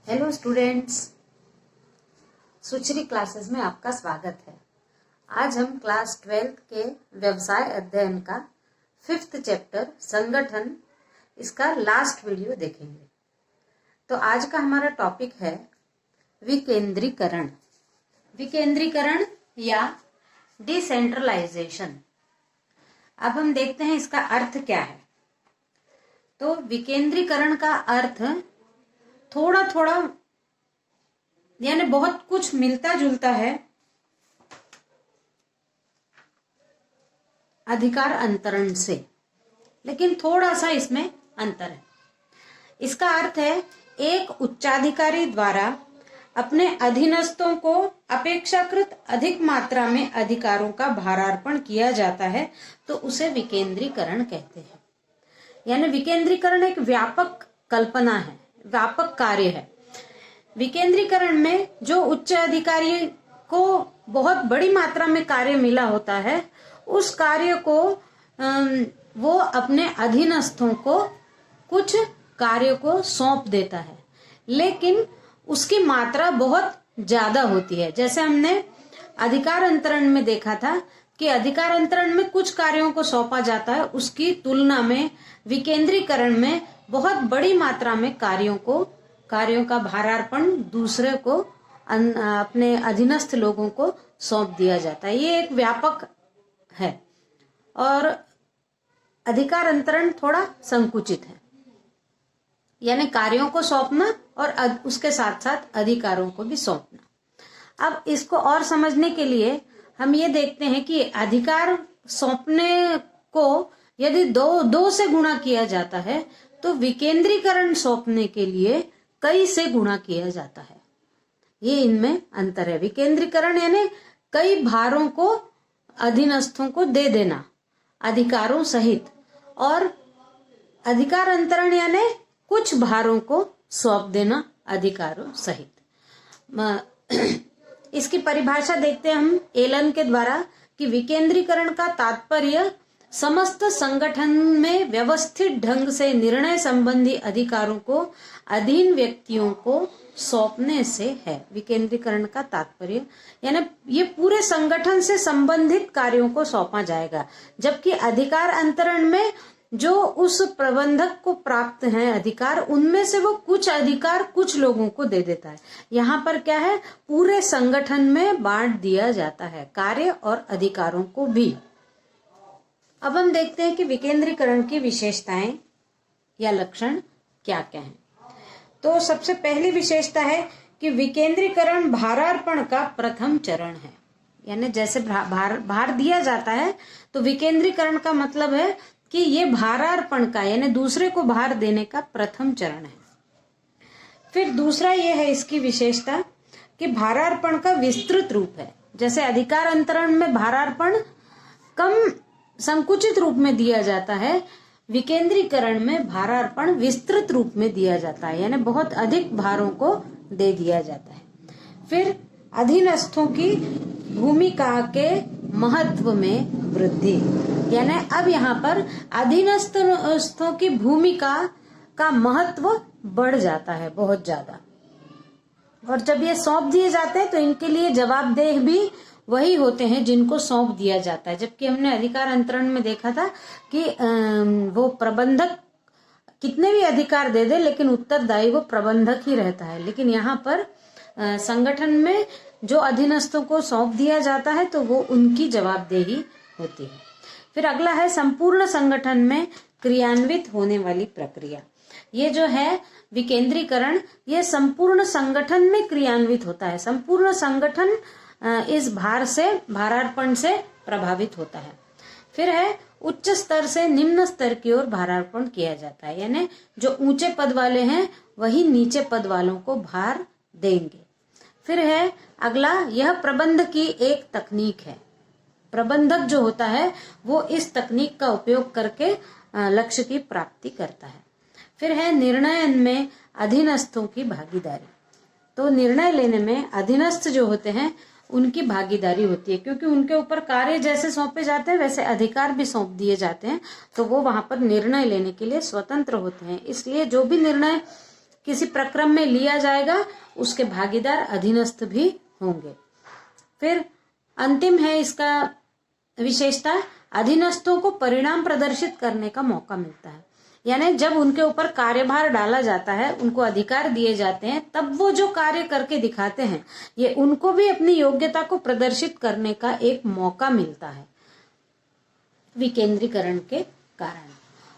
Hello students, सुचरी classes में आपका स्वागत है। आज हम क्लास 12 के व्यवसाय अध्ययन का 5th चैप्टर संगठन, इसका लास्ट वीडियो देखेंगे। तो आज का हमारा टॉपिक है विकेंद्रीकरण। विकेंद्रीकरण या डिसेंट्रलाइजेशन। अब हम देखते हैं इसका अर्थ क्या है। तो विकेंद्रीकरण का अर्थ थोड़ा थोड़ा यानी बहुत कुछ मिलता जुलता है अधिकार अंतरण से, लेकिन थोड़ा सा इसमें अंतर है। इसका अर्थ है एक उच्चाधिकारी द्वारा अपने अधीनस्थों को अपेक्षाकृत अधिक मात्रा में अधिकारों का भारार्पण किया जाता है, तो उसे विकेंद्रीकरण कहते हैं। यानी विकेंद्रीकरण एक व्यापक कल्पना है, व्यापक कार्य है। विकेंद्रीकरण में जो उच्च अधिकारी को बहुत बड़ी मात्रा में कार्य मिला होता है, उस कार्य को वो अपने अधीनस्थों को कुछ कार्य को सौंप देता है, लेकिन उसकी मात्रा बहुत ज्यादा होती है। जैसे हमने अधिकार अंतरण में देखा था कि अधिकार अंतरण में कुछ कार्यों को सौंपा जाता है, उसकी तुलना में विकेंद्रीकरण में बहुत बड़ी मात्रा में कार्यों का भारार्पण दूसरे को अपने अधीनस्थ लोगों को सौंप दिया जाता है। ये एक व्यापक है और अधिकार अंतरण थोड़ा संकुचित है, यानी कार्यों को सौंपना और उसके साथ साथ अधिकारों को भी सौंपना। अब इसको और समझने के लिए हम ये देखते हैं कि अधिकार सौंपने को यदि दो से गुणा किया जाता है, तो विकेंद्रीकरण सौंपने के लिए कई से गुणा किया जाता है। ये इनमें अंतर है। विकेंद्रीकरण यानी कई भारों को अधीनस्थों को दे देना अधिकारों सहित, और अधिकार अंतरण यानी कुछ भारों को सौंप देना अधिकारों सहित। इसकी परिभाषा देखते हैं हम एलन के द्वारा कि विकेंद्रीकरण का तात्पर्य समस्त संगठन में व्यवस्थित ढंग से निर्णय संबंधी अधिकारों को अधीन व्यक्तियों को सौंपने से है। विकेंद्रीकरण का तात्पर्य यानी ये पूरे संगठन से संबंधित कार्यों को सौंपा जाएगा, जबकि अधिकार अंतरण में जो उस प्रबंधक को प्राप्त हैं अधिकार, उनमें से वो कुछ अधिकार कुछ लोगों को दे देता है। यहाँ पर क्या है, पूरे संगठन में बांट दिया जाता है कार्य और अधिकारों को भी। अब हम देखते हैं कि विकेंद्रीकरण की विशेषताएं या लक्षण क्या क्या हैं। तो सबसे पहली विशेषता है कि विकेंद्रीकरण भारार्पण का प्रथम चरण है। यानी जैसे भार दिया जाता है, तो विकेंद्रीकरण का मतलब है कि ये भारार्पण का यानी दूसरे को भार देने का प्रथम चरण है। फिर दूसरा ये है इसकी विशेषता कि भारार्पण का विस्तृत रूप है। जैसे अधिकार अंतरण में भारार्पण कम संकुचित रूप में दिया जाता है, विकेंद्रीकरण में भारार्पण विस्तृत रूप में दिया जाता है, यानी बहुत अधिक भारों को दे दिया जाता है। फिर अधीनस्थों की भूमिका के महत्व में वृद्धि, यानी अब यहाँ पर अधीनस्थों की भूमिका का महत्व बढ़ जाता है बहुत ज्यादा। और जब ये सौंप दिए जाते हैं तो इनके लिए जवाबदेह भी वही होते हैं जिनको सौंप दिया जाता है। जबकि हमने अधिकार अंतरण में देखा था कि वो प्रबंधक कितने भी अधिकार दे दे, लेकिन उत्तरदायी वो प्रबंधक ही रहता है। लेकिन यहाँ पर संगठन में जो अधीनस्थों को सौंप दिया जाता है, तो वो उनकी जवाबदेही होती है। फिर अगला है संपूर्ण संगठन में क्रियान्वित होने वाली प्रक्रिया। ये जो है विकेंद्रीकरण, ये संपूर्ण संगठन में क्रियान्वित होता है। संपूर्ण संगठन इस भारार्पण से प्रभावित होता है। फिर है उच्च स्तर से निम्न स्तर की ओर भारार्पण किया जाता है, यानी जो ऊंचे पद वाले हैं वही नीचे पद वालों को भार देंगे। फिर है अगला, यह प्रबंध की एक तकनीक है। प्रबंधक जो होता है वो इस तकनीक का उपयोग करके लक्ष्य की प्राप्ति करता है। फिर है निर्णय में अधीनस्थों की भागीदारी। तो निर्णय लेने में अधीनस्थ जो होते हैं उनकी भागीदारी होती है, क्योंकि उनके ऊपर कार्य जैसे सौंपे जाते हैं वैसे अधिकार भी सौंप दिए जाते हैं, तो वो वहां पर निर्णय लेने के लिए स्वतंत्र होते हैं। इसलिए जो भी निर्णय किसी प्रक्रम में लिया जाएगा उसके भागीदार अधीनस्थ भी होंगे। फिर अंतिम है इसका विशेषता, अधीनस्थों को परिणाम प्रदर्शित करने का मौका मिलता है। यानी जब उनके ऊपर कार्यभार डाला जाता है, उनको अधिकार दिए जाते हैं, तब वो जो कार्य करके दिखाते हैं ये उनको भी अपनी योग्यता को प्रदर्शित करने का एक मौका मिलता है विकेंद्रीकरण के कारण।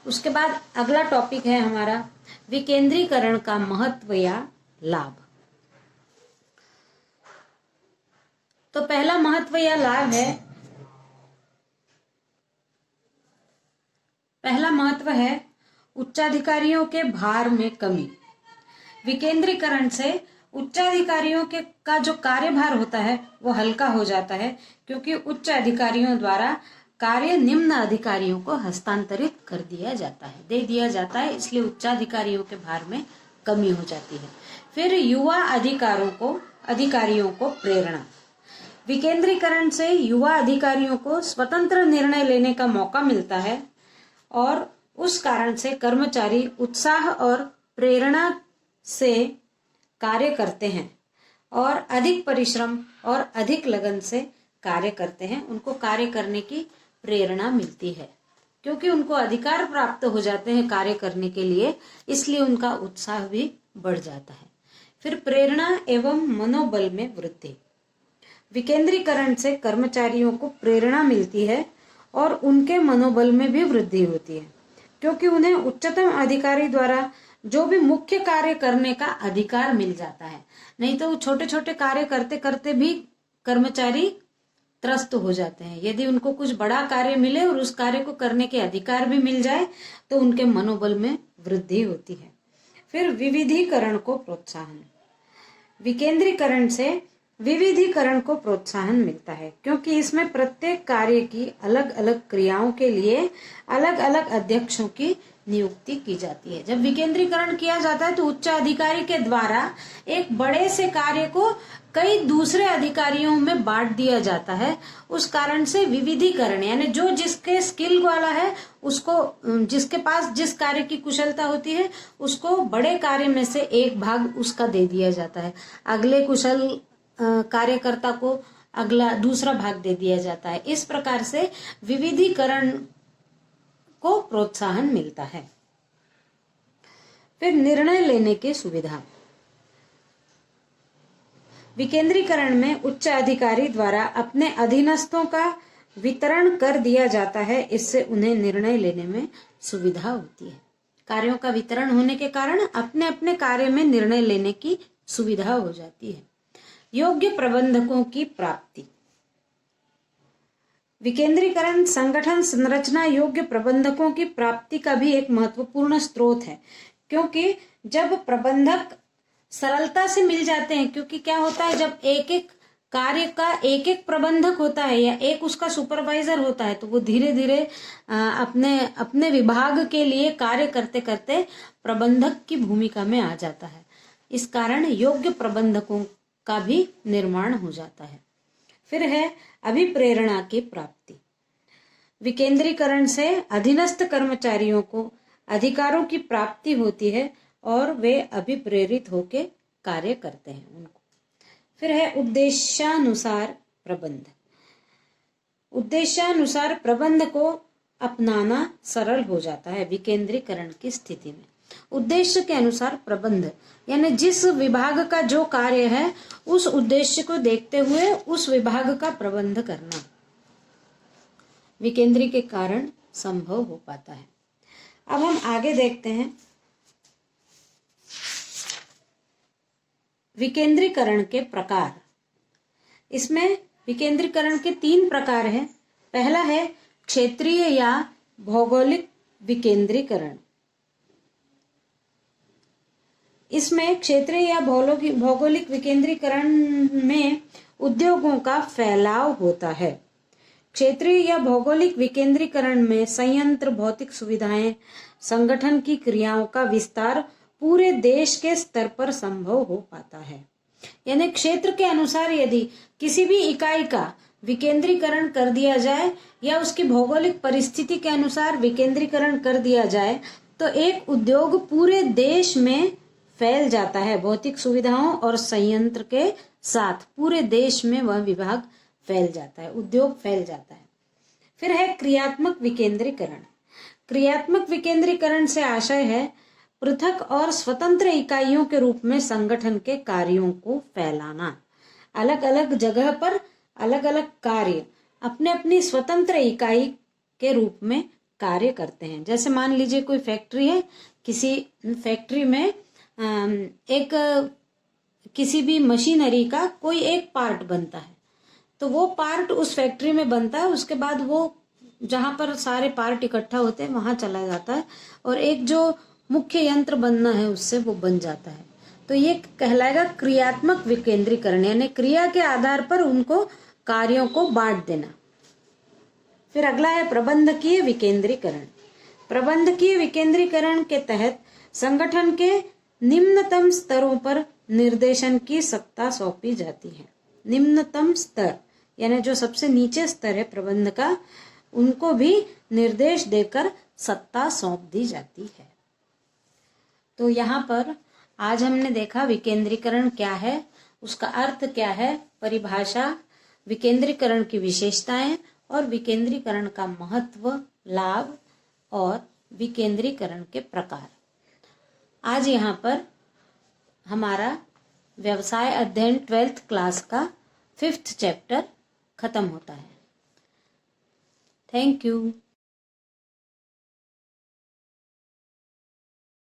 उसके बाद अगला टॉपिक है हमारा विकेंद्रीकरण का महत्व या लाभ। तो पहला महत्व या लाभ है, पहला महत्व है उच्चाधिकारियों के भार में कमी। विकेंद्रीकरण से उच्चाधिकारियों के का जो कार्यभार होता है वो हल्का हो जाता है, क्योंकि उच्च अधिकारियों द्वारा कार्य निम्न अधिकारियों को हस्तांतरित कर दिया जाता है, दे दिया जाता है, इसलिए उच्चाधिकारियों के भार में कमी हो जाती है। फिर युवा अधिकारियों को प्रेरणा। विकेंद्रीकरण से युवा अधिकारियों को स्वतंत्र निर्णय लेने का मौका मिलता है और उस कारण से कर्मचारी उत्साह और प्रेरणा से कार्य करते हैं और अधिक परिश्रम और अधिक लगन से कार्य करते हैं। उनको कार्य करने की प्रेरणा मिलती है क्योंकि उनको अधिकार प्राप्त हो जाते हैं कार्य करने के लिए, इसलिए उनका उत्साह भी बढ़ जाता है। फिर प्रेरणा एवं मनोबल में वृद्धि। विकेंद्रीकरण से कर्मचारियों को प्रेरणा मिलती है और उनके मनोबल में भी वृद्धि होती है, क्योंकि उन्हें उच्चतम अधिकारी द्वारा जो भी मुख्य कार्य करने का अधिकार मिल जाता है। नहीं तो छोटे छोटे कार्य करते करते भी कर्मचारी त्रस्त हो जाते हैं। यदि उनको कुछ बड़ा कार्य मिले और उस कार्य को करने के अधिकार भी मिल जाए तो उनके मनोबल में वृद्धि होती है। फिर विविधीकरण को प्रोत्साहन। विकेंद्रीकरण से विविधीकरण को प्रोत्साहन मिलता है, क्योंकि इसमें प्रत्येक कार्य की अलग अलग क्रियाओं के लिए अलग अलग अध्यक्षों की नियुक्ति की जाती है। जब विकेंद्रीकरण किया जाता है तो उच्च अधिकारी के द्वारा एक बड़े से कार्य को कई दूसरे अधिकारियों में बांट दिया जाता है। उस कारण से विविधीकरण यानी जो जिसके स्किल वाला है उसको, जिसके पास जिस कार्य की कुशलता होती है उसको बड़े कार्य में से एक भाग उसका दे दिया जाता है, अगले कुशल कार्यकर्ता को अगला दूसरा भाग दे दिया जाता है। इस प्रकार से विविधीकरण को प्रोत्साहन मिलता है। फिर निर्णय लेने की सुविधा। विकेंद्रीकरण में उच्च अधिकारी द्वारा अपने अधीनस्थों का वितरण कर दिया जाता है, इससे उन्हें निर्णय लेने में सुविधा होती है। कार्यों का वितरण होने के कारण अपने अपने कार्य में निर्णय लेने की सुविधा हो जाती है। योग्य प्रबंधकों की प्राप्ति। विकेंद्रीकरण संगठन संरचना योग्य प्रबंधकों की प्राप्ति का भी एक महत्वपूर्ण स्रोत है, क्योंकि जब प्रबंधक सरलता से मिल जाते हैं, क्योंकि क्या होता है जब एक एक कार्य का एक एक प्रबंधक होता है या एक उसका सुपरवाइजर होता है तो वो धीरे धीरे अपने अपने विभाग के लिए कार्य करते करते प्रबंधक की भूमिका में आ जाता है। इस कारण योग्य प्रबंधकों का भी निर्माण हो जाता है। फिर है अभिप्रेरणा की प्राप्ति। विकेंद्रीकरण से अधीनस्थ कर्मचारियों को अधिकारों की प्राप्ति होती है और वे अभिप्रेरित होकर कार्य करते हैं उनको। फिर है उद्देश्यानुसार प्रबंध। उद्देश्यानुसार प्रबंध को अपनाना सरल हो जाता है विकेंद्रीकरण की स्थिति में। उद्देश्य के अनुसार प्रबंध यानी जिस विभाग का जो कार्य है उस उद्देश्य को देखते हुए उस विभाग का प्रबंध करना विकेंद्री के कारण संभव हो पाता है। अब हम आगे देखते हैं विकेंद्रीकरण के प्रकार। इसमें विकेंद्रीकरण के 3 प्रकार हैं। पहला है क्षेत्रीय या भौगोलिक विकेंद्रीकरण। इसमें क्षेत्रीय या भौगोलिक विकेंद्रीकरण में उद्योगों का फैलाव होता है। क्षेत्रीय या भौगोलिक विकेंद्रीकरण में संयंत्र, भौतिक सुविधाएं, संगठन की क्रियाओं का विस्तार पूरे देश के स्तर पर संभव हो पाता है। यानी क्षेत्र के अनुसार यदि किसी भी इकाई का विकेंद्रीकरण कर दिया जाए या उसकी भौगोलिक परिस्थिति के अनुसार विकेंद्रीकरण कर दिया जाए तो एक उद्योग पूरे देश में फैल जाता है। भौतिक सुविधाओं और संयंत्र के साथ पूरे देश में वह विभाग फैल जाता है, उद्योग फैल जाता है। फिर है क्रियात्मक विकेंद्रीकरण। क्रियात्मक विकेंद्रीकरण से आशय है पृथक और स्वतंत्र इकाइयों के रूप में संगठन के कार्यों को फैलाना। अलग अलग जगह पर अलग अलग कार्य अपने अपनी स्वतंत्र इकाई के रूप में कार्य करते हैं। जैसे मान लीजिए कोई फैक्ट्री है, किसी फैक्ट्री में एक किसी भी मशीनरी का कोई एक पार्ट बनता है, तो वो पार्ट उस फैक्ट्री में बनता है, उसके बाद वो जहां पर सारे पार्ट इकट्ठा होते हैं वहां चला जाता है और एक जो मुख्य यंत्र बनना है उससे वो बन जाता है। तो ये कहलाएगा क्रियात्मक विकेंद्रीकरण, यानी क्रिया के आधार पर उनको कार्यों को बांट देना। फिर अगला है प्रबंधकीय विकेंद्रीकरण। प्रबंधकीय विकेंद्रीकरण के तहत संगठन के निम्नतम स्तरों पर निर्देशन की सत्ता सौंपी जाती है। निम्नतम स्तर यानी जो सबसे नीचे स्तर है प्रबंध का, उनको भी निर्देश देकर सत्ता सौंप दी जाती है। तो यहाँ पर आज हमने देखा विकेंद्रीकरण क्या है, उसका अर्थ क्या है, परिभाषा, विकेंद्रीकरण की विशेषताएं और विकेंद्रीकरण का महत्व, लाभ और विकेंद्रीकरण के प्रकार। आज यहाँ पर हमारा व्यवसाय अध्ययन 12th क्लास का 5th चैप्टर खत्म होता है। Thank you.